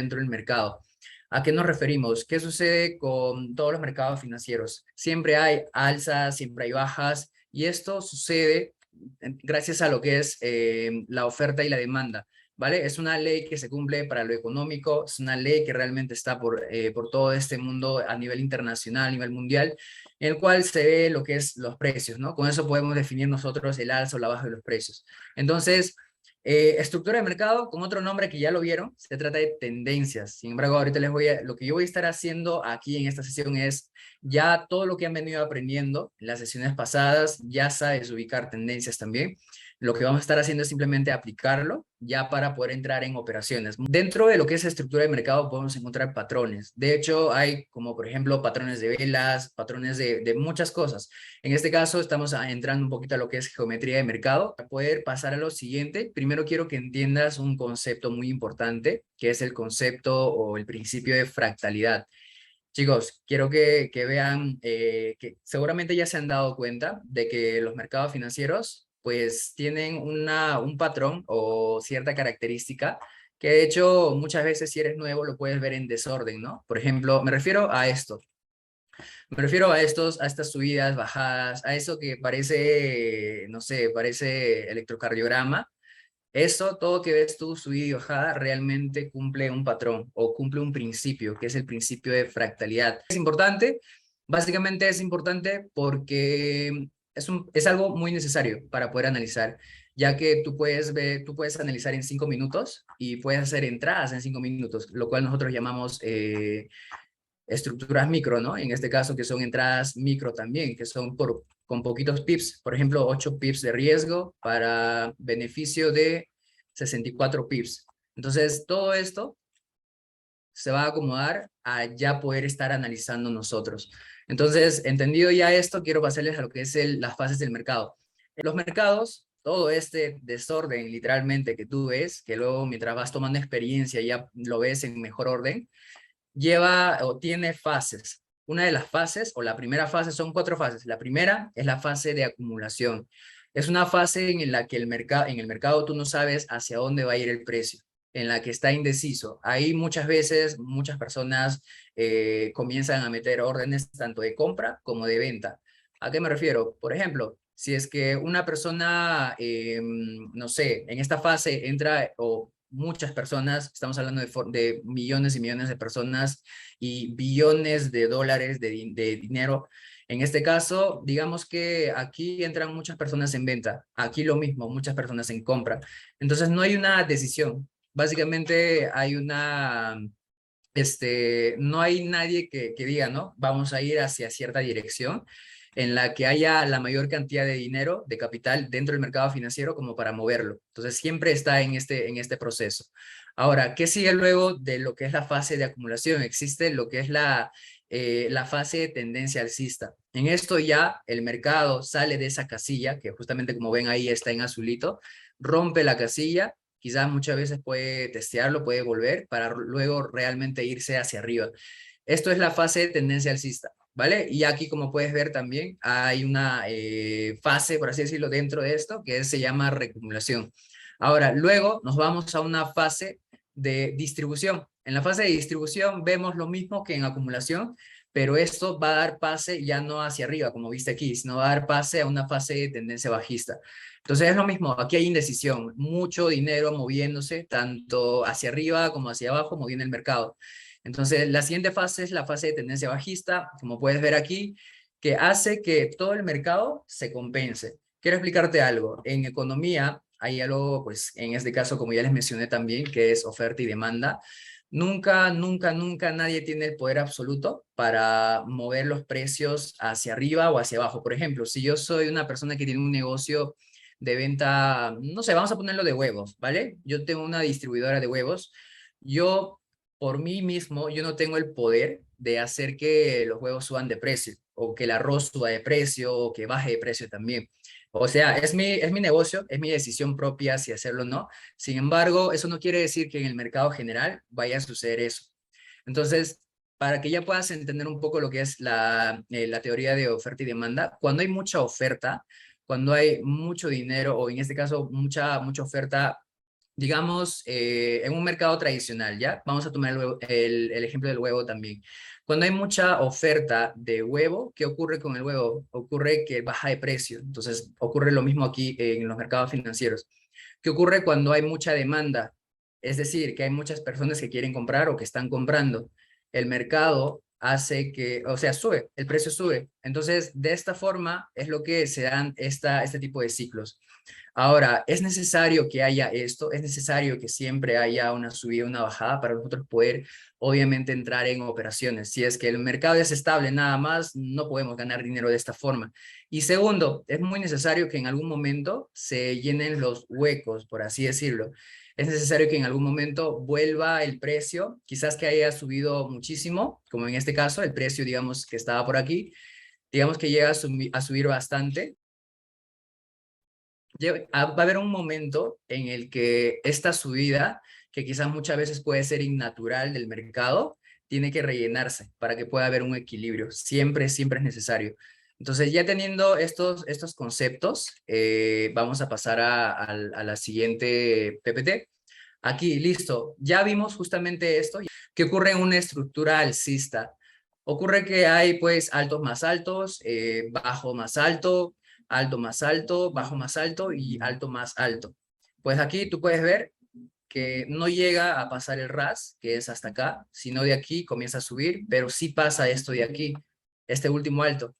dentro del mercado. ¿A qué nos referimos? ¿Qué sucede con todos los mercados financieros? Siempre hay alzas, siempre hay bajas, y esto sucede gracias a lo que es la oferta y la demanda, ¿vale? Es una ley que se cumple para lo económico, es una ley que realmente está por todo este mundo a nivel internacional, a nivel mundial, en el cual se ve lo que es los precios, ¿no? Con eso podemos definir nosotros el alza o la baja de los precios. Entonces, estructura de mercado, con otro nombre que ya lo vieron, se trata de tendencias. Sin embargo, ahorita lo que yo voy a estar haciendo aquí en esta sesión es ya todo lo que han venido aprendiendo en las sesiones pasadas, ya sabes ubicar tendencias también. Lo que vamos a estar haciendo es simplemente aplicarlo ya para poder entrar en operaciones. Dentro de lo que es estructura de mercado podemos encontrar patrones. De hecho, hay como por ejemplo patrones de velas, patrones de muchas cosas. En este caso estamos entrando un poquito a lo que es geometría de mercado. Para poder pasar a lo siguiente, primero quiero que entiendas un concepto muy importante, que es el concepto o el principio de fractalidad. Chicos, quiero que vean que seguramente ya se han dado cuenta de que los mercados financieros pues tienen un patrón o cierta característica que de hecho muchas veces si eres nuevo lo puedes ver en desorden, ¿no? Por ejemplo, me refiero a esto. Me refiero a estas subidas, bajadas, a eso que parece, no sé, parece electrocardiograma. Eso, todo que ves tú, subida y bajada, realmente cumple un patrón o cumple un principio, que es el principio de fractalidad. Es importante, básicamente es importante porque es algo muy necesario para poder analizar, ya que tú puedes analizar en 5 minutos y puedes hacer entradas en 5 minutos, lo cual nosotros llamamos estructuras micro, ¿no? En este caso que son entradas micro también, que son con poquitos pips, por ejemplo, 8 pips de riesgo para beneficio de 64 pips. Entonces, todo esto se va a acomodar a ya poder estar analizando nosotros. Entonces, entendido ya esto, quiero pasarles a lo que es las fases del mercado. En los mercados, todo este desorden literalmente que tú ves, que luego mientras vas tomando experiencia ya lo ves en mejor orden, lleva o tiene fases. Una de las fases, o la primera fase, son 4 fases. La primera es la fase de acumulación. Es una fase en la que en el mercado tú no sabes hacia dónde va a ir el precio, en la que está indeciso. Ahí muchas veces, muchas personas comienzan a meter órdenes tanto de compra como de venta. ¿A qué me refiero? Por ejemplo, si es que una persona, no sé, en esta fase entra o muchas personas, estamos hablando de millones y millones de personas y billones de dólares de dinero. En este caso, digamos que aquí entran muchas personas en venta, aquí lo mismo, muchas personas en compra. Entonces no hay una decisión, básicamente hay no hay nadie que diga, ¿no? Vamos a ir hacia cierta dirección en la que haya la mayor cantidad de dinero, de capital dentro del mercado financiero como para moverlo. Entonces siempre está en este proceso. Ahora, ¿qué sigue luego de lo que es la fase de acumulación? Existe lo que es la fase de tendencia alcista. En esto ya el mercado sale de esa casilla, que justamente como ven ahí está en azulito, rompe la casilla, quizás muchas veces puede testearlo, puede volver para luego realmente irse hacia arriba. Esto es la fase de tendencia alcista, ¿vale? Y aquí, como puedes ver también, hay una fase, por así decirlo, dentro de esto, que se llama reacumulación. Ahora, luego nos vamos a una fase de distribución. En la fase de distribución vemos lo mismo que en acumulación, pero esto va a dar pase ya no hacia arriba, como viste aquí, sino va a dar pase a una fase de tendencia bajista. Entonces es lo mismo, aquí hay indecisión, mucho dinero moviéndose, tanto hacia arriba como hacia abajo, moviendo el mercado. Entonces la siguiente fase es la fase de tendencia bajista, como puedes ver aquí, que hace que todo el mercado se compense. Quiero explicarte algo, en economía hay algo, pues en este caso, como ya les mencioné también, que es oferta y demanda. Nunca, nunca, nunca nadie tiene el poder absoluto para mover los precios hacia arriba o hacia abajo. Por ejemplo, si yo soy una persona que tiene un negocio de venta, no sé, vamos a ponerlo de huevos, ¿vale? Yo tengo una distribuidora de huevos. Yo, por mí mismo, yo no tengo el poder de hacer que los huevos suban de precio, o que el arroz suba de precio, o que baje de precio también. O sea, es mi negocio, es mi decisión propia si hacerlo o no. Sin embargo, eso no quiere decir que en el mercado general vaya a suceder eso. Entonces, para que ya puedas entender un poco lo que es la teoría de oferta y demanda, cuando hay mucha oferta, cuando hay mucho dinero, o en este caso mucha oferta digamos, en un mercado tradicional, ¿ya? Vamos a tomar el ejemplo del huevo también. Cuando hay mucha oferta de huevo, ¿qué ocurre con el huevo? Ocurre que baja de precio. Entonces, ocurre lo mismo aquí en los mercados financieros. ¿Qué ocurre cuando hay mucha demanda? Es decir, que hay muchas personas que quieren comprar o que están comprando. El mercado hace que, o sea, sube, el precio sube. Entonces, de esta forma es lo que se dan este tipo de ciclos. Ahora, es necesario que haya esto, es necesario que siempre haya una subida, una bajada para nosotros poder, obviamente, entrar en operaciones. Si es que el mercado es estable nada más, no podemos ganar dinero de esta forma. Y segundo, es muy necesario que en algún momento se llenen los huecos, por así decirlo. Es necesario que en algún momento vuelva el precio, quizás que haya subido muchísimo, como en este caso, el precio, digamos, que estaba por aquí, digamos que llega a subir bastante. Va a haber un momento en el que esta subida, que quizás muchas veces puede ser innatural del mercado, tiene que rellenarse para que pueda haber un equilibrio. Siempre, siempre es necesario. Entonces, ya teniendo estos conceptos, vamos a pasar a la siguiente PPT. Aquí, listo. Ya vimos justamente esto. ¿Qué ocurre en una estructura alcista? Ocurre que hay pues altos más altos, bajo más alto, bajo más alto y alto más alto. Pues aquí tú puedes ver que no llega a pasar el RAS, que es hasta acá, sino de aquí comienza a subir, pero sí pasa esto de aquí, este último alto.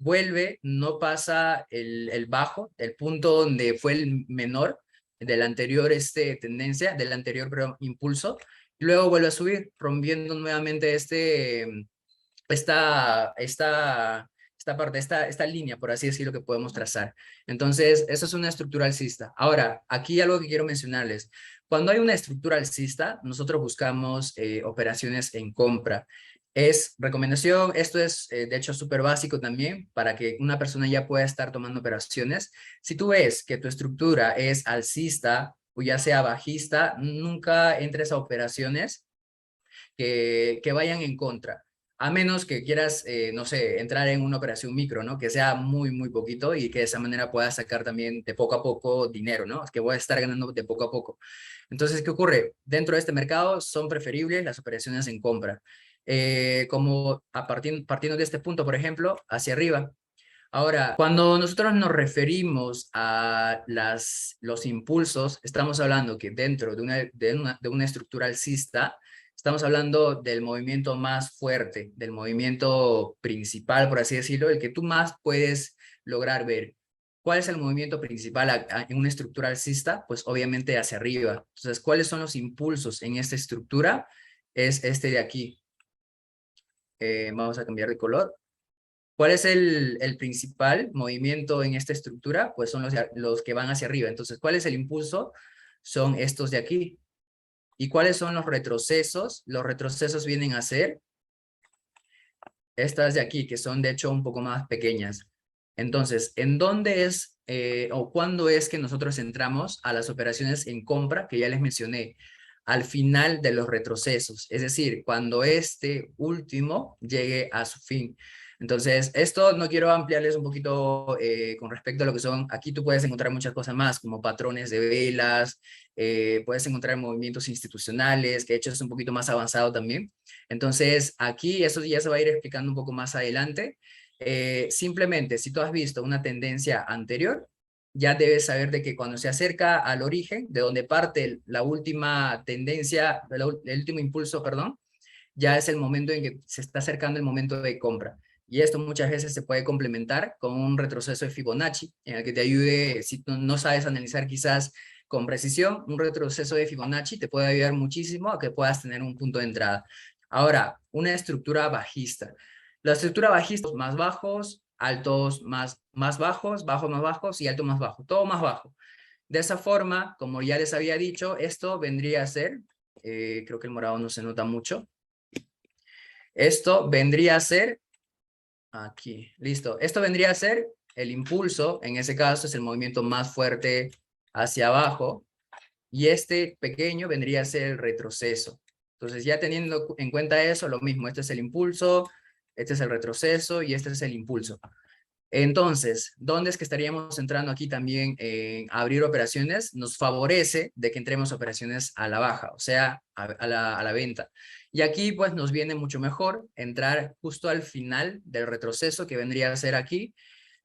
Vuelve, no pasa el bajo, el punto donde fue el menor del anterior tendencia, del anterior perdón, impulso, y luego vuelve a subir, rompiendo nuevamente esta parte, esta línea, por así decirlo, que podemos trazar. Entonces, eso es una estructura alcista. Ahora, aquí algo que quiero mencionarles. Cuando hay una estructura alcista, nosotros buscamos operaciones en compra. Es recomendación, esto es de hecho súper básico también para que una persona ya pueda estar tomando operaciones. Si tú ves que tu estructura es alcista o ya sea bajista, nunca entres a operaciones que vayan en contra. A menos que quieras, no sé, entrar en una operación micro, ¿no? Que sea muy, muy poquito y que de esa manera puedas sacar también de poco a poco dinero, ¿no? Que voy a estar ganando de poco a poco. Entonces, ¿qué ocurre? Dentro de este mercado son preferibles las operaciones en compra. Como partiendo de este punto, por ejemplo, hacia arriba. Ahora, cuando nosotros nos referimos a los impulsos, estamos hablando que dentro de una estructura alcista, estamos hablando del movimiento más fuerte, del movimiento principal, por así decirlo, el que tú más puedes lograr ver. ¿Cuál es el movimiento principal en una estructura alcista? Pues obviamente hacia arriba. Entonces, ¿cuáles son los impulsos en esta estructura? Es este de aquí. Vamos a cambiar de color. ¿Cuál es el principal movimiento en esta estructura? Pues son los que van hacia arriba. Entonces, ¿cuál es el impulso? Son estos de aquí. ¿Y cuáles son los retrocesos? Los retrocesos vienen a ser estas de aquí, que son de hecho un poco más pequeñas. Entonces, ¿en dónde es o cuándo es que nosotros entramos a las operaciones en compra que ya les mencioné? Al final de los retrocesos, es decir, cuando este último llegue a su fin. Entonces, esto no quiero ampliarles un poquito con respecto a lo que son, aquí tú puedes encontrar muchas cosas más, como patrones de velas, puedes encontrar movimientos institucionales, que de hecho es un poquito más avanzado también. Entonces, aquí eso ya se va a ir explicando un poco más adelante. Simplemente, si tú has visto una tendencia anterior, ya debes saber de que cuando se acerca al origen, de donde parte la última tendencia, el último impulso, perdón, ya es el momento en que se está acercando el momento de compra. Y esto muchas veces se puede complementar con un retroceso de Fibonacci, en el que te ayude, si tú no sabes analizar quizás con precisión, un retroceso de Fibonacci te puede ayudar muchísimo a que puedas tener un punto de entrada. Ahora, una estructura bajista. La estructura bajista, más bajos, altos más bajos, bajos más bajos y altos más bajos, todo más bajo. De esa forma, como ya les había dicho, esto vendría a ser, creo que el morado no se nota mucho, esto vendría a ser, aquí, listo, esto vendría a ser el impulso, en ese caso es el movimiento más fuerte hacia abajo, y este pequeño vendría a ser el retroceso. Entonces ya teniendo en cuenta eso, lo mismo, este es el impulso, este es el retroceso y este es el impulso. Entonces, ¿dónde es que estaríamos entrando aquí también en abrir operaciones? Nos favorece de que entremos operaciones a la baja, o sea, a la venta. Y aquí pues nos viene mucho mejor entrar justo al final del retroceso que vendría a ser aquí.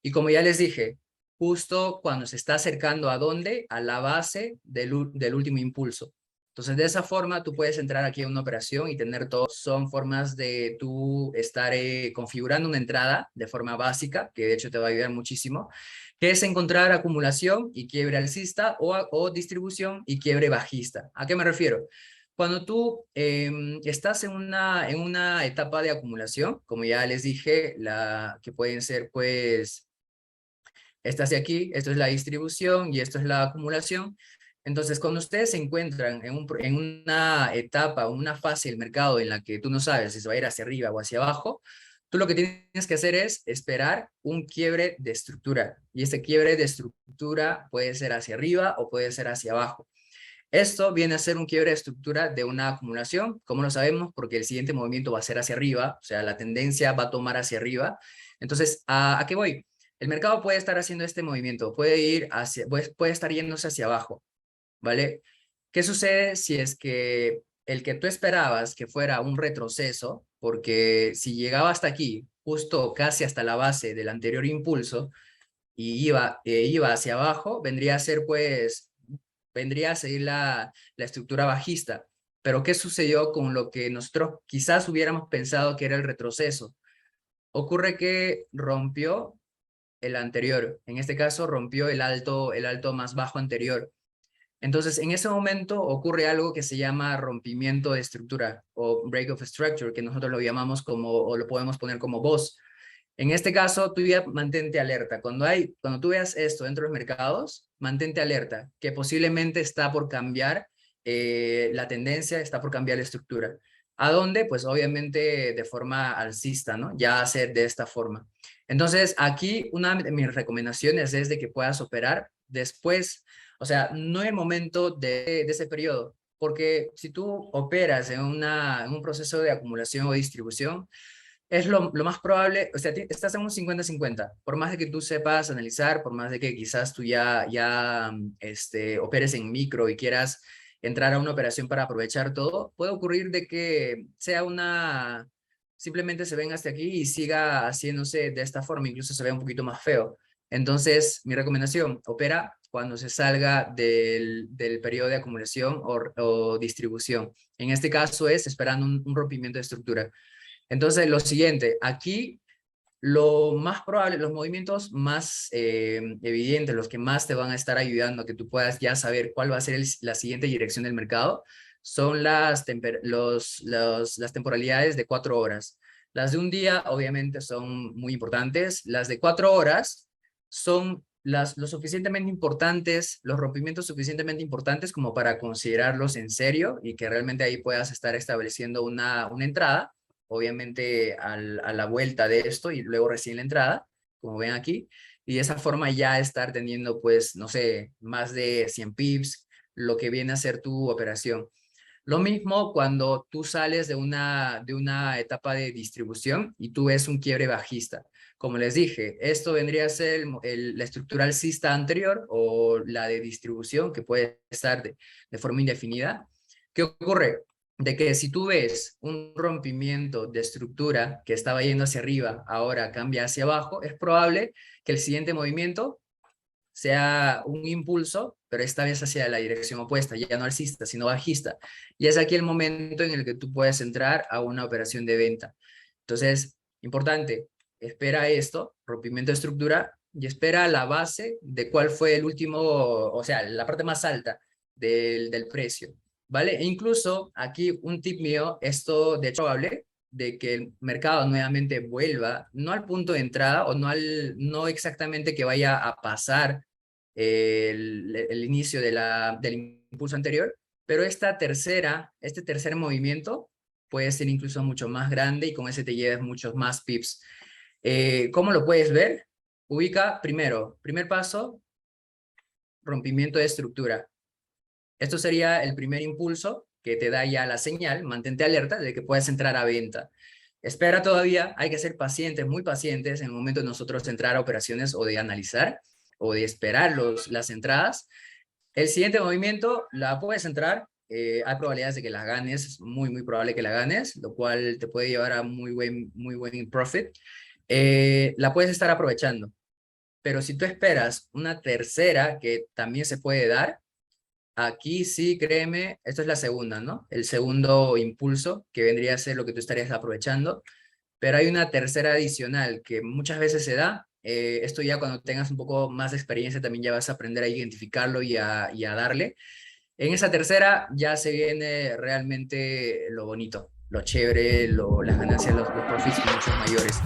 Y como ya les dije, justo cuando se está acercando a dónde, a la base del último impulso. Entonces, de esa forma, tú puedes entrar aquí a una operación y tener todo. Son formas de tú estar configurando una entrada de forma básica, que de hecho te va a ayudar muchísimo, que es encontrar acumulación y quiebre alcista o distribución y quiebre bajista. ¿A qué me refiero? Cuando tú estás en una etapa de acumulación, como ya les dije, que pueden ser pues esta hacia aquí, esto es la distribución y esto es la acumulación. Entonces, cuando ustedes se encuentran en una etapa, una fase del mercado en la que tú no sabes si se va a ir hacia arriba o hacia abajo, tú lo que tienes que hacer es esperar un quiebre de estructura. Y este quiebre de estructura puede ser hacia arriba o puede ser hacia abajo. Esto viene a ser un quiebre de estructura de una acumulación. ¿Cómo lo sabemos? Porque el siguiente movimiento va a ser hacia arriba, o sea, la tendencia va a tomar hacia arriba. Entonces, ¿a qué voy? El mercado puede estar haciendo este movimiento, puede estar yéndose hacia abajo, ¿vale? ¿Qué sucede si es que el que tú esperabas que fuera un retroceso, porque si llegaba hasta aquí, justo casi hasta la base del anterior impulso, y iba hacia abajo, vendría a seguir la estructura bajista. Pero ¿qué sucedió con lo que nosotros quizás hubiéramos pensado que era el retroceso? Ocurre que rompió el anterior, en este caso rompió el alto más bajo anterior. Entonces, en ese momento ocurre algo que se llama rompimiento de estructura o break of structure, que nosotros lo llamamos como, o lo podemos poner como voz. En este caso, tú ya mantente alerta. Cuando tú veas esto dentro de los mercados, mantente alerta, que posiblemente está por cambiar la tendencia, está por cambiar la estructura. ¿A dónde? Pues obviamente de forma alcista, ¿no? Ya hacer de esta forma. Entonces, aquí una de mis recomendaciones es de que puedas operar después, o sea, no en el momento de ese periodo, porque si tú operas en un proceso de acumulación o distribución, es lo más probable, o sea, estás en un 50-50, por más de que tú sepas analizar, por más de que quizás tú ya operes en micro y quieras entrar a una operación para aprovechar todo, puede ocurrir de que simplemente se venga hasta aquí y siga haciéndose de esta forma, incluso se vea un poquito más feo. Entonces, mi recomendación, opera cuando se salga del periodo de acumulación o distribución. En este caso es esperando un rompimiento de estructura. Entonces, lo siguiente, aquí lo más probable, los movimientos más evidentes, los que más te van a estar ayudando a que tú puedas ya saber cuál va a ser la siguiente dirección del mercado, son las temporalidades de 4 horas. Las de un día, obviamente, son muy importantes. Las de 4 horas son lo suficientemente importantes, los rompimientos suficientemente importantes como para considerarlos en serio y que realmente ahí puedas estar estableciendo una entrada obviamente a la vuelta de esto y luego recién la entrada, como ven aquí, y de esa forma ya estar teniendo, pues, no sé, más de 100 pips, lo que viene a ser tu operación. Lo mismo cuando tú sales de una etapa de distribución y tú ves un quiebre bajista. Como les dije, esto vendría a ser la estructura alcista anterior o la de distribución, que puede estar de forma indefinida. ¿Qué ocurre? De que si tú ves un rompimiento de estructura que estaba yendo hacia arriba, ahora cambia hacia abajo, es probable que el siguiente movimiento sea un impulso, pero esta vez hacia la dirección opuesta, ya no alcista, sino bajista. Y es aquí el momento en el que tú puedes entrar a una operación de venta. Entonces, importante, espera esto, rompimiento de estructura, y espera la base de cuál fue el último, o sea, la parte más alta del precio, ¿vale? E incluso aquí un tip mío, esto de hecho probable de que el mercado nuevamente vuelva, no al punto de entrada o no exactamente que vaya a pasar el inicio del impulso anterior, pero este tercer movimiento puede ser incluso mucho más grande y con ese te lleves muchos más pips. ¿Cómo lo puedes ver? Ubica primer paso, rompimiento de estructura. Esto sería el primer impulso que te da ya la señal, mantente alerta de que puedes entrar a venta. espera todavía, hay que ser pacientes, muy pacientes en el momento de nosotros entrar a operaciones o de analizar o de esperar las entradas. El siguiente movimiento la puedes entrar, hay probabilidades de que la ganes, es muy, muy probable que la ganes, lo cual te puede llevar a muy buen profit. La puedes estar aprovechando, pero si tú esperas una tercera que también se puede dar, aquí sí, créeme, esto es la segunda, ¿no? El segundo impulso que vendría a ser lo que tú estarías aprovechando, pero hay una tercera adicional que muchas veces se da. Esto ya cuando tengas un poco más de experiencia también ya vas a aprender a identificarlo y a darle. En esa tercera ya se viene realmente lo bonito, lo chévere, las ganancias, los profits mucho mayores.